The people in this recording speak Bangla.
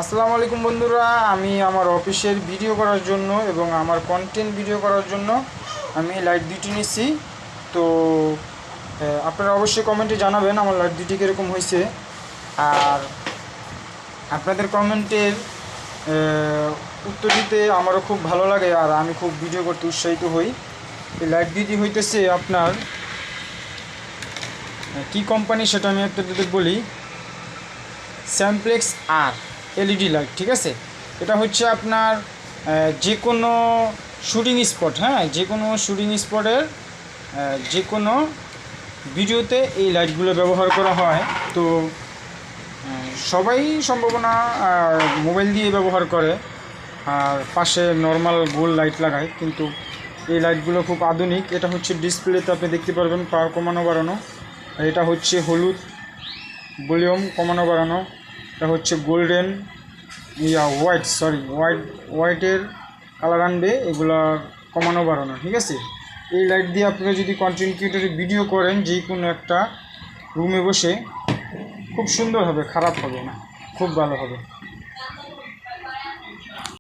আসসালামু আলাইকুম বন্ধুরা, আমি আমার অফিসের ভিডিও করার জন্য এবং আমার কন্টেন্ট ভিডিও করার জন্য আমি লাইট দুটি নিচ্ছি। তো আপনারা অবশ্যই কমেন্টে জানাবেন আমার লাইট দুটি কীরকম হয়েছে। আর আপনাদের কমেন্টের উত্তর দিতে আমারও খুব ভালো লাগে আর আমি খুব ভিডিও করতে উৎসাহিত হই। এই লাইট দুটি হইতেছে আপনার কি কোম্পানি সেটা আমি আপনাদের বলি। স্যামপ্লেক্স আর এলইডি লাইট, ঠিক আছে। এটা হচ্ছে আপনার যে কোনো শুটিং স্পট, যে কোনো শুটিং স্পটের যে কোনো ভিডিওতে এই লাইটগুলো ব্যবহার করা হয়। তো সবাই সম্ভাবনা মোবাইল দিয়ে ব্যবহার করে আর পাশে নর্মাল গোল লাইট লাগায়, কিন্তু এই লাইটগুলো খুব আধুনিক। এটা হচ্ছে ডিসপ্লেতে আপনি দেখতে পারবেন পাওয়ার কমানো বাড়ানো। আর এটা হচ্ছে হলুদ ভলিউম কমানো বাড়ানো। এটা হচ্ছে গোল্ডেন হোয়াইটের কালার আনবে, এগুলো কমানো বাড়ানো, ঠিক আছে। এই লাইট দিয়ে আপনারা যদি কন্টেন্ট ক্রিয়েটরে ভিডিও করেন যে কোনো একটা রুমে বসে, খুব সুন্দর হবে, খারাপ হবে না, খুব ভালো হবে।